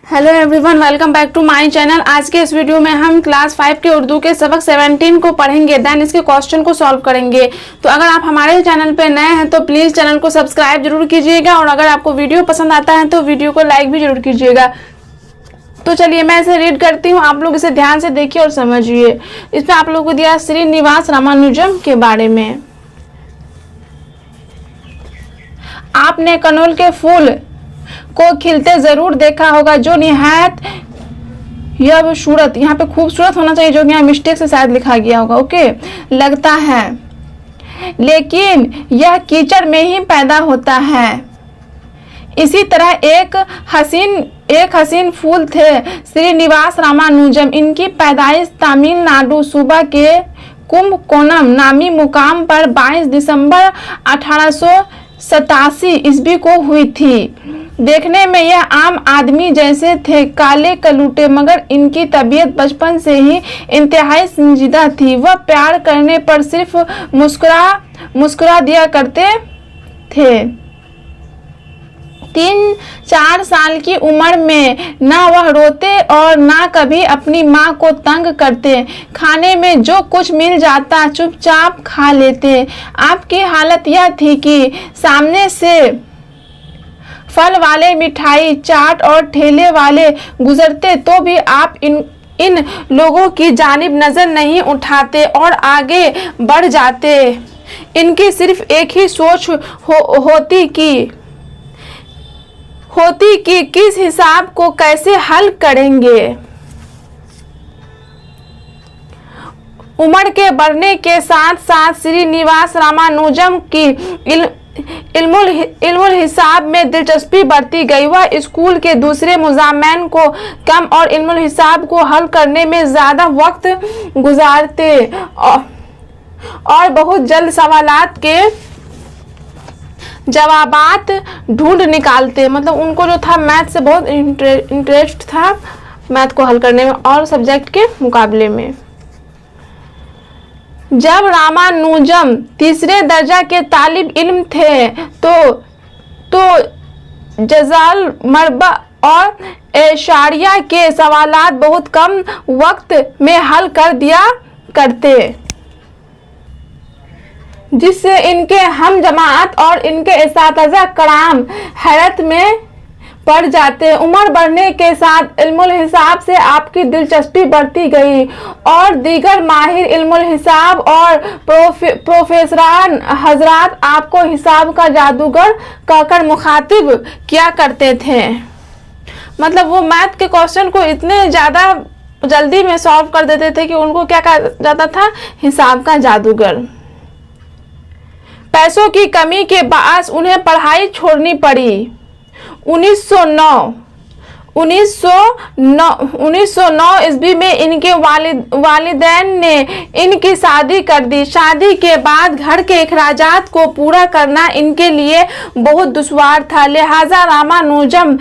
Hello everyone, welcome back to my channel. आज के इस वीडियो में हम क्लास 5 के उर्दू के सबक 17 को पढ़ेंगे, देन इसके क्वेश्चन को सॉल्व करेंगे। तो अगर आप हमारे चैनल पे नए हैं तो प्लीज़ चैनल को सब्सक्राइब जरूर कीजिएगा, और अगर आपको वीडियो पसंद आता है तो वीडियो को लाइक भी जरूर कीजिएगा। तो चलिए मैं इसे रीड करती हूँ, आप लोग इसे ध्यान से देखिए और समझिए। इसमें आप लोगों को दिया श्रीनिवास रामानुजम के बारे में। आपने कनौल के फूल को खिलते जरूर देखा होगा, जो निहायत यह सूरत, यहाँ पे खूबसूरत होना चाहिए, जो यहाँ मिस्टेक से शायद लिखा गया होगा, ओके, लगता है, लेकिन यह कीचड़ में ही पैदा होता है। इसी तरह एक हसीन फूल थे श्रीनिवास रामानुजम। इनकी पैदाइश तमिलनाडु सूबा के कुंभकोणम नामी मुकाम पर 22 दिसंबर 1887 ईस्वी को हुई थी। देखने में यह आम आदमी जैसे थे, काले कलूटे, मगर इनकी तबीयत बचपन से ही इंतहाई संजीदा थी। वह प्यार करने पर सिर्फ मुस्कुरा दिया करते थे। 3-4 साल की उम्र में ना वह रोते और ना कभी अपनी माँ को तंग करते। खाने में जो कुछ मिल जाता चुपचाप खा लेते। आपकी हालत यह थी कि सामने से फल वाले, मिठाई, चाट और ठेले वाले गुजरते तो भी आप इन लोगों की जानिब नजर नहीं उठाते और आगे बढ़ जाते। इनकी सिर्फ एक ही सोच होती कि किस हिसाब को कैसे हल करेंगे। उम्र के बढ़ने के साथ साथ श्रीनिवास रामानुजम की इल्मुल हिसाब में दिलचस्पी बढ़ती गई। वह स्कूल के दूसरे मुजामिन को कम और इल्मुल हिसाब को हल करने में ज़्यादा वक्त गुजारते और बहुत जल्द सवालात के जवाबात ढूंढ निकालते। मतलब उनको जो था मैथ से बहुत इंटरेस्ट था, मैथ को हल करने में और सब्जेक्ट के मुकाबले में। जब रामानुजम तीसरे दर्जा के तालिब इल्म थे तो जजाल मरबा और एशारिया के सवालात बहुत कम वक्त में हल कर दिया करते, जिससे इनके हम जमात और इनके इस्ताज़ा कराम हैरत में पड़ जाते। उम्र बढ़ने के साथ इल्मुल हिसाब से आपकी दिलचस्पी बढ़ती गई और दीगर माहिर इल्मुल हिसाब और प्रोफेसरान हजरात आपको हिसाब का जादूगर कहकर मुखातिब किया करते थे। मतलब वो मैथ के क्वेश्चन को इतने ज़्यादा जल्दी में सॉल्व कर देते थे कि उनको क्या कहा जाता था, हिसाब का जादूगर। पैसों की कमी के बायस उन्हें पढ़ाई छोड़नी पड़ी। 1909 ईस्वी में इनके वालिदैन ने इनकी शादी कर दी। शादी के बाद घर के अखराजात को पूरा करना इनके लिए बहुत दुश्वार था। लिहाजा रामानुजम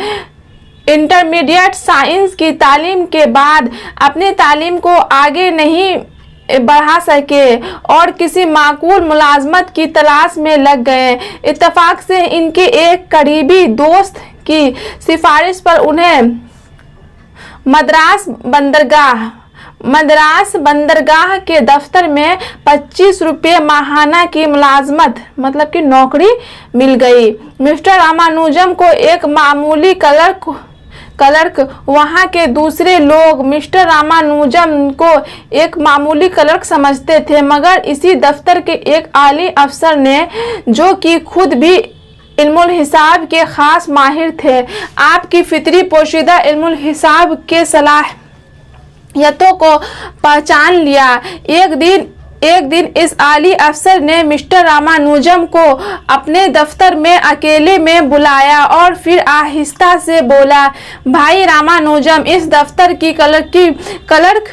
इंटरमीडिएट साइंस की तालीम के बाद अपनी तालीम को आगे नहीं बढ़ा सके और किसी माकूल मुलाजमत की तलाश में लग गए। इत्तेफाक से इनके एक करीबी दोस्त की सिफारिश पर उन्हें मद्रास बंदरगाह के दफ्तर में 25 रुपये माहाना की मुलाजमत, मतलब कि नौकरी मिल गई। मिस्टर रामानुजम को एक मामूली क्लर्क वहाँ के दूसरे लोग मिस्टर रामानुजम को एक मामूली क्लर्क समझते थे, मगर इसी दफ्तर के एक आली अफसर ने, जो कि खुद भी इल्मुल हिसाब के खास माहिर थे, आपकी फितरी पोशीदा इल्मुल हिसाब के सलाहियतों को पहचान लिया। एक दिन इस आली अफसर ने मिस्टर रामानुजम को अपने दफ्तर में अकेले में बुलाया और फिर आहिस्ता से बोला, भाई रामानुजम, इस दफ्तर की क्लर्क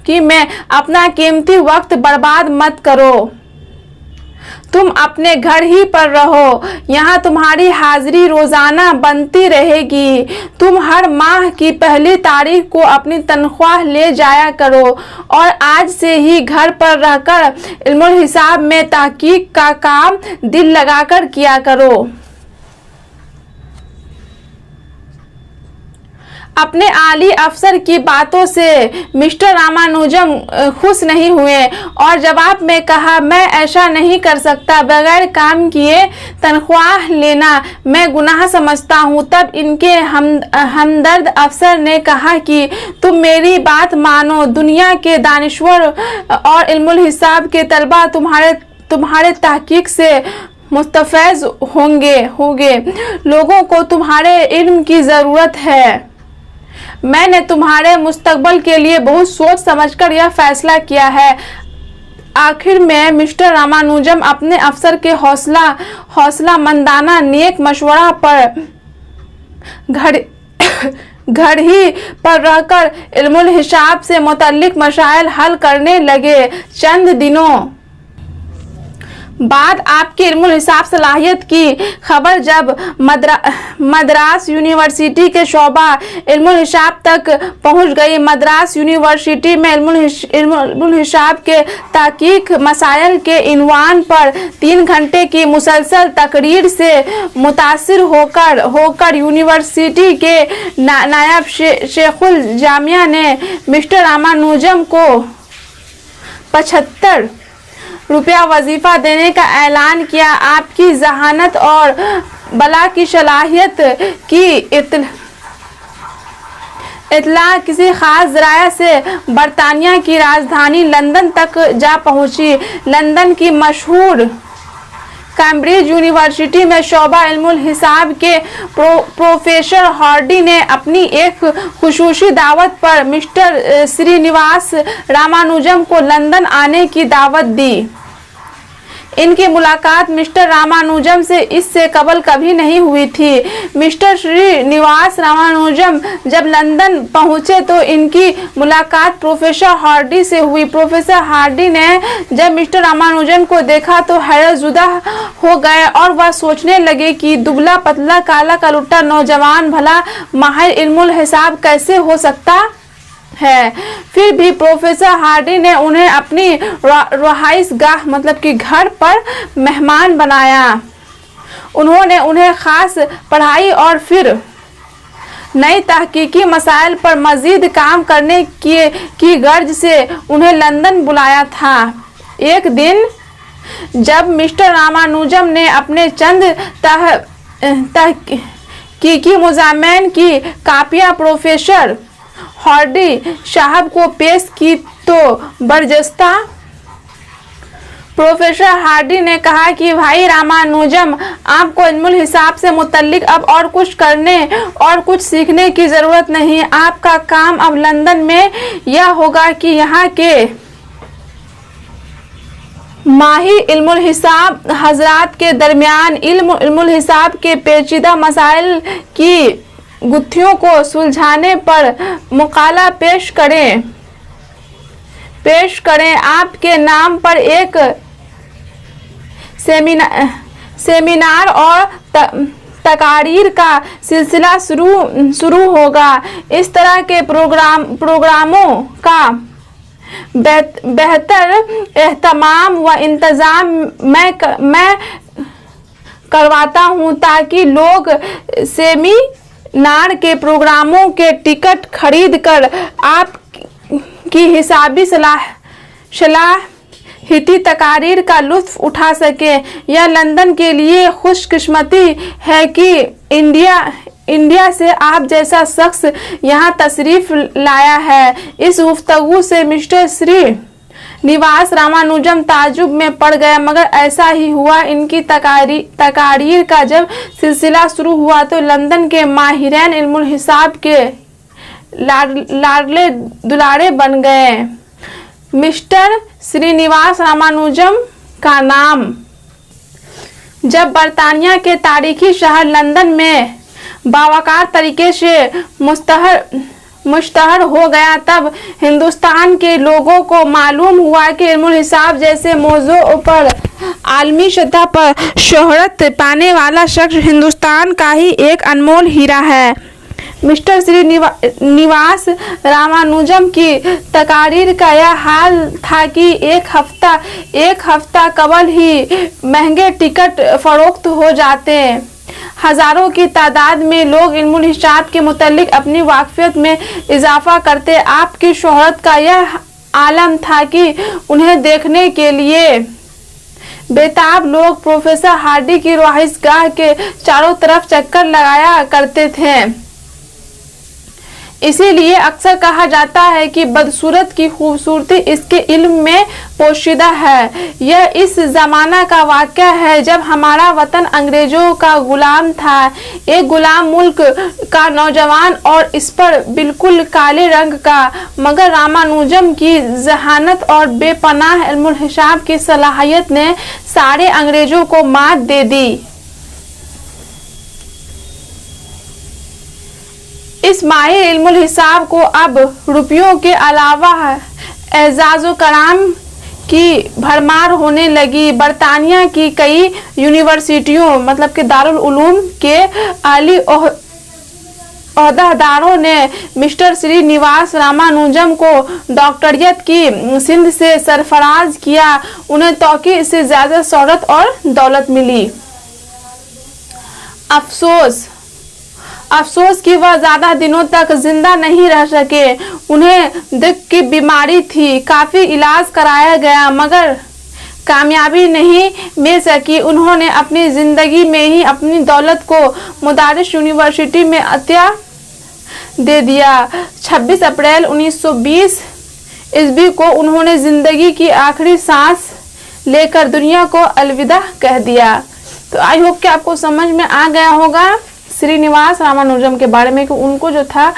की में अपना कीमती वक्त बर्बाद मत करो। तुम अपने घर ही पर रहो, यहाँ तुम्हारी हाजिरी रोजाना बनती रहेगी। तुम हर माह की पहली तारीख को अपनी तनख्वाह ले जाया करो और आज से ही घर पर रहकर इल्मुल हिसाब में तहकीक का काम दिल लगाकर किया करो। अपने आली अफसर की बातों से मिस्टर रामानुजम खुश नहीं हुए और जवाब में कहा, मैं ऐसा नहीं कर सकता। बगैर काम किए तनख्वाह लेना मैं गुनाह समझता हूँ। तब इनके हमदर्द अफसर ने कहा कि तुम मेरी बात मानो, दुनिया के दानिश्वर और इल्मुल हिसाब के तलबा तुम्हारे तहकीक से मुस्तफैज होंगे। लोगों को तुम्हारे इल्म की ज़रूरत है। मैंने तुम्हारे मुस्तकबल के लिए बहुत सोच समझकर यह फैसला किया है। आखिर में मिस्टर रामानुजम अपने अफसर के हौसला मंदाना नेक मशवरा पर घड़ी पर रहकर इल्मुल हिसाब से मुतल्लिक मसाइल हल करने लगे। चंद दिनों बाद आपकी इल्मुल हिसाब सलाहियत की खबर जब मद्रास यूनिवर्सिटी के शोबा इल्मुल हिसाब तक पहुंच गई। मद्रास यूनिवर्सिटी में इल्मुल हिसाब के तहकीक मसाइल के इनवान पर 3 घंटे की मुसलसल तकरीर से मुतासिर होकर यूनिवर्सिटी के नायब शेखुल जामिया ने मिस्टर रामानुजम को 75 रुपया वजीफ़ा देने का ऐलान किया। आपकी जहानत और बला की सलाहियत की इत्तला किसी खास ज़राया से बरतानिया की राजधानी लंदन तक जा पहुंची। लंदन की मशहूर कैम्ब्रिज यूनिवर्सिटी में शोबा इल्मुल हिसाब के प्रोफेसर हार्डी ने अपनी एक खुसूसी दावत पर मिस्टर श्रीनिवास रामानुजम को लंदन आने की दावत दी। इनकी मुलाकात मिस्टर रामानुजम से इससे कबल कभी नहीं हुई थी। मिस्टर श्रीनिवास रामानुजम जब लंदन पहुंचे तो इनकी मुलाकात प्रोफेसर हार्डी से हुई। प्रोफेसर हार्डी ने जब मिस्टर रामानुजम को देखा तो हैरतजुदा हो गए और वह सोचने लगे कि दुबला पतला काला कलुट्टा नौजवान भला माहिर इल्मुल हिसाब कैसे हो सकता है। फिर भी प्रोफेसर हार्डी ने उन्हें अपनी रहाइश गाह मतलब कि घर पर मेहमान बनाया। उन्होंने उन्हें खास पढ़ाई और फिर नई तहकीकी मसाइल पर मजीद काम करने की गर्ज से उन्हें लंदन बुलाया था। एक दिन जब मिस्टर रामानुजम ने अपने चंद तहकीकी मुज़ामिन की कापियाँ प्रोफेसर हार्डी साहब को पेश की तो बरजस्ता प्रोफेसर हार्डी ने कहा कि भाई रामानुजम, आपको इल्मुल हिसाब से मुतल्लिक अब और कुछ करने और कुछ सीखने की ज़रूरत नहीं। आपका काम अब लंदन में यह होगा कि यहाँ के माहिर इल्मुल हिसाब हजरात के दरमियान इल्मुल हिसाब के पेचीदा मसाइल की गुत्थियों को सुलझाने पर मुकाला पेश करें। आपके नाम पर एक सेमिनार और तकारीर का सिलसिला शुरू होगा। इस तरह के प्रोग्रामों का बेहतर एहतमाम व इंतज़ाम मैं करवाता हूँ ताकि लोग सेमिनार के प्रोग्रामों के टिकट खरीद कर आप की हिसाबी सलाहिती तकारीर का लुत्फ़ उठा सके। यह लंदन के लिए खुशकिस्मती है कि इंडिया से आप जैसा शख्स यहाँ तशरीफ़ लाया है। इस गुफ्तगू से मिस्टर श्रीनिवास रामानुजम ताज्जुब में पड़ गए, मगर ऐसा ही हुआ। इनकी तकारीर का जब सिलसिला शुरू हुआ तो लंदन के माहिरान इल्मुल हिसाब के लाडले दुलारे बन गए। मिस्टर श्रीनिवास रामानुजम का नाम जब बरतानिया के तारीखी शहर लंदन में बावकार तरीके से मुश्तहर हो गया, तब हिंदुस्तान के लोगों को मालूम हुआ कि इल्मुल हिसाब जैसे मौज़ू पर आलमी सतह पर शोहरत पाने वाला शख्स हिंदुस्तान का ही एक अनमोल हीरा है। मिस्टर श्रीनिवास रामानुजम की तकारीर का यह हाल था कि एक हफ्ता कबल ही महंगे टिकट फरोख्त हो जाते। हजारों की तादाद में लोग इल्मुल हिसाब के मुतालिक अपनी वाकफियत में इजाफा करते। आपकी शोहरत का यह आलम था कि उन्हें देखने के लिए बेताब लोग प्रोफेसर हार्डी की रहाइशगाह के चारों तरफ चक्कर लगाया करते थे। इसीलिए अक्सर कहा जाता है कि बदसूरत की खूबसूरती इसके इल्म में पोशीदा है। यह इस ज़माना का वाक़या है जब हमारा वतन अंग्रेज़ों का गुलाम था। एक गुलाम मुल्क का नौजवान और इस पर बिल्कुल काले रंग का, मगर रामानुजम की जहानत और बेपनाह इल्मुल हिसाब की सलाहियत ने सारे अंग्रेज़ों को मात दे दी। इस माहिर इल्मुल हिसाब को अब रुपयों के अलावा एजाज़ो कराम की भरमार होने लगी। बरतानिया की कई यूनिवर्सिटियों मतलब कि दारुल उलूम के आली ओहदेदारों ने मिस्टर श्रीनिवास रामानुजम को डॉक्टरियत की सिंध से सरफराज किया। उन्हें तौकीर से ज़्यादा शोहरत और दौलत मिली। अफसोस कि वह ज़्यादा दिनों तक जिंदा नहीं रह सके। उन्हें दिल की बीमारी थी। काफ़ी इलाज कराया गया मगर कामयाबी नहीं मिल सकी। उन्होंने अपनी ज़िंदगी में ही अपनी दौलत को मदारिस यूनिवर्सिटी में अतिया दे दिया। 26 अप्रैल 1920 ईस्वी को उन्होंने ज़िंदगी की आखिरी सांस लेकर दुनिया को अलविदा कह दिया। तो आई होप कि आपको समझ में आ गया होगा श्रीनिवास रामानुजम के बारे में कि उनको जो था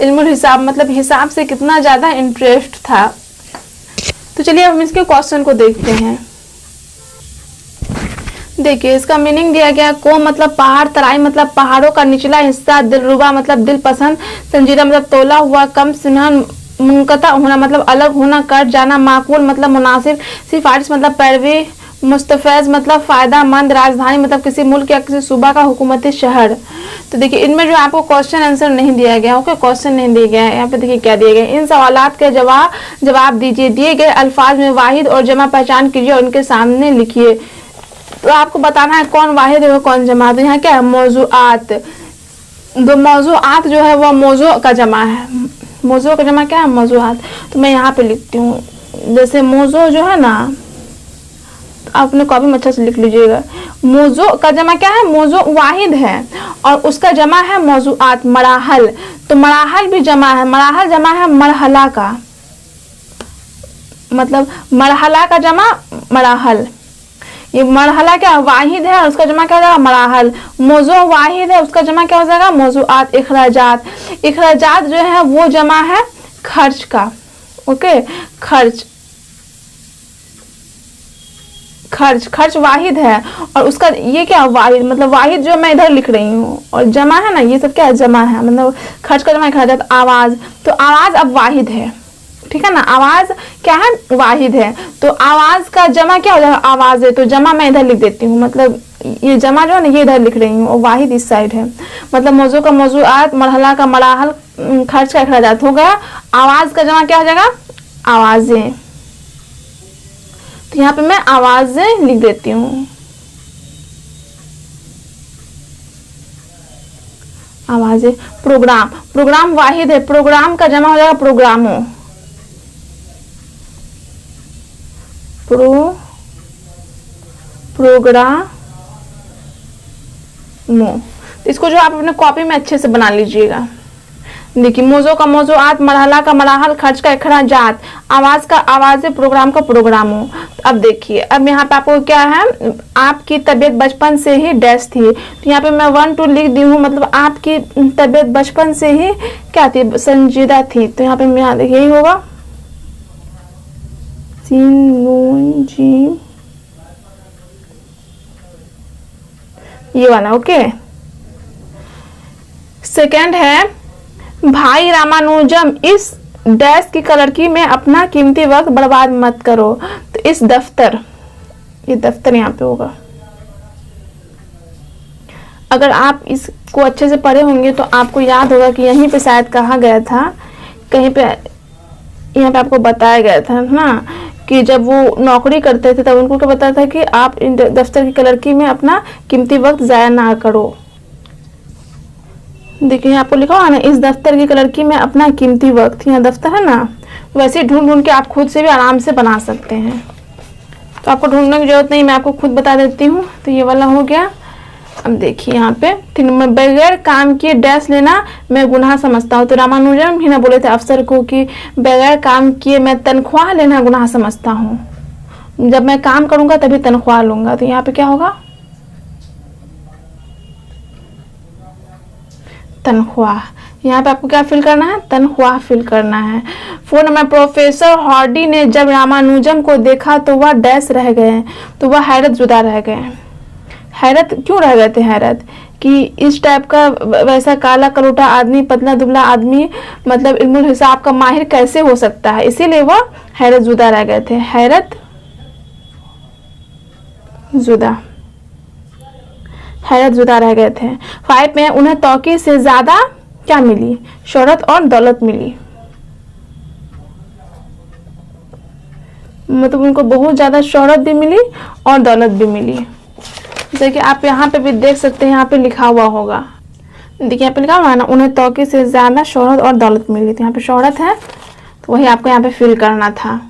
इल्मुल हिसाब मतलब हिसाब से कितना ज़्यादा इंटरेस्ट था। तो चलिए अब हम इसके क्वेश्चन को देखते हैं। देखिए इसका मीनिंग दिया गया। को मतलब पहाड़, तराई मतलब पहाड़ों का निचला हिस्सा, दिलरुबा मतलब दिल पसंद, संजीदा मतलब तोला हुआ, कम सुनहन, मुनकता होना मतलब अलग होना, कट जाना, माकूल मतलब मुनासिब, सिफारिश मतलब पैरवी, मुस्तफैज मतलब फ़ायदा मंद, राजधानी मतलब किसी मुल्क या किसी सूबा का हुकूमती शहर। तो देखिए इनमें जो आपको क्वेश्चन आंसर नहीं दिया गया, ओके क्वेश्चन नहीं दिया गया है। यहाँ पे देखिए क्या दिए गए। इन सवालात के जवाब दीजिए। दिए गए अल्फाज में वाहिद और जमा पहचान कीजिए और उनके सामने लिखिए। तो आपको बताना है कौन वाहिद है और कौन जमा। तो यहाँ क्या है मौजूआत। दो मौजूआत जो है वह मौजू का जमा है। मौजू का जमा क्या है मौजूआत। तो मैं यहाँ पे लिखती हूँ। जैसे मौजू जो है ना, अपने कॉपी में अच्छा से लिख लीजिएगा। मौजू का जमा क्या है मौजू वाहिद है और उसका जमा है मौजूआत, मराहल। तो मराहल भी जमा है। मराहल जमा है मरहला का, मतलब मरहला का जमा मराहल। ये मरहला क्या वाहिद है और उसका जमा क्या हो जाएगा मराहल। मौजू वाहिद है उसका जमा क्या हो जाएगा मौजूआत। इखराजात, इखराजात जो है वो जमा है खर्च का, ओके खर्च। खर्च वाहिद है और उसका ये क्या वाहिद मतलब वाहिद जो मैं इधर लिख रही हूँ और जमा है ना, ये सब क्या है जमा है मतलब खर्च का जमा इखराजात। आवाज, तो आवाज अब वाहिद है, ठीक है ना। आवाज क्या है वाहिद है। तो आवाज का जमा क्या हो जाएगा आवाज है। तो जमा मैं इधर लिख देती हूँ, मतलब ये जमा जो है ना ये इधर लिख रही हूँ और वाहिद इस साइड है। मतलब मौजू का मौजूआत, मरहला का मराहल, खर्च का इखराजात हो गया। आवाज का जमा क्या हो जाएगा आवाजें। तो यहाँ पे मैं आवाजें लिख देती हूँ। आवाजें। प्रोग्राम, प्रोग्राम वाहिद है। प्रोग्राम का जमा हो जाएगा प्रोग्रामों। प्रोग्रामों। तो इसको जो आप अपने कॉपी में अच्छे से बना लीजिएगा। देखिए मौजू का मौजूआत, मरहला का मराहल, खर्च का इखराजात, आवाज का आवाज़ें, प्रोग्राम का प्रोग्रामों। तो अब देखिए अब यहाँ पे आपको क्या है आपकी तबीयत बचपन से ही डैश थी। तो यहाँ पे मैं 1 2 लिख दी हूँ, मतलब आपकी तबीयत बचपन से ही क्या थी संजीदा थी। तो यहाँ पे मैं देखिए यही होगा सीन नून जी ये वाला, ओके। सेकेंड है भाई रामानुजम इस डैश की कलरकी में अपना कीमती वक्त बर्बाद मत करो। तो इस दफ्तर, ये दफ्तर यहाँ पे होगा। अगर आप इसको अच्छे से पढ़े होंगे तो आपको याद होगा कि यहीं पे शायद कहा गया था, कहीं पे यहाँ पे आपको बताया गया था ना कि जब वो नौकरी करते थे तब उनको क्या बताया था कि आप इन दफ्तर की कलरकी में अपना कीमती वक्त ज़ाया ना करो। देखिए आपको लिखा हुआ है ना, इस दफ्तर की कलर की मैं अपना कीमती वक्त, यहाँ दफ्तर है ना, वैसे ढूंढ ढूंढ के आप खुद से भी आराम से बना सकते हैं। तो आपको ढूंढने की जरूरत नहीं, मैं आपको खुद बता देती हूँ। तो ये वाला हो गया। अब देखिए यहाँ पे 3 नंबर, बगैर काम किए डैश लेना मैं गुनाह समझता हूँ। तो रामानुजम ही ना बोले थे अफसर को कि बगैर काम किए मैं तनख्वाह लेना गुनाह समझता हूँ, जब मैं काम करूंगा तभी तनख्वाह लूंगा। तो यहाँ पे क्या होगा, तनख्वाह। यहाँ पे आपको क्या फिल करना है, तनख्वाह फिल करना है। 4 नंबर, प्रोफेसर हार्डी ने जब रामानुजम को देखा तो वह डैश रह गए, तो वह हैरत जुदा रह गए। हैरत क्यों रह गए थे, हैरत कि इस टाइप का वैसा काला कलूटा आदमी, पतला दुबला आदमी, मतलब इल्मुल हिसाब का माहिर कैसे हो सकता है, इसीलिए वह हैरत जुदा रह गए थे। हैरत जुदा, हैरत जुदा रह गए थे। 5 में उन्हें तौकीर से ज्यादा क्या मिली, शोहरत और दौलत मिली। मतलब उनको बहुत ज्यादा शोहरत भी मिली और दौलत भी मिली। देखिए आप यहाँ पे भी देख सकते हैं, यहाँ पे लिखा हुआ होगा, देखिए यहाँ पे लिखा हुआ है ना, उन्हें तौकीर से ज्यादा शोहरत और दौलत मिली। तो यहाँ पे शोहरत है, तो वही आपको यहाँ पे फिल करना था।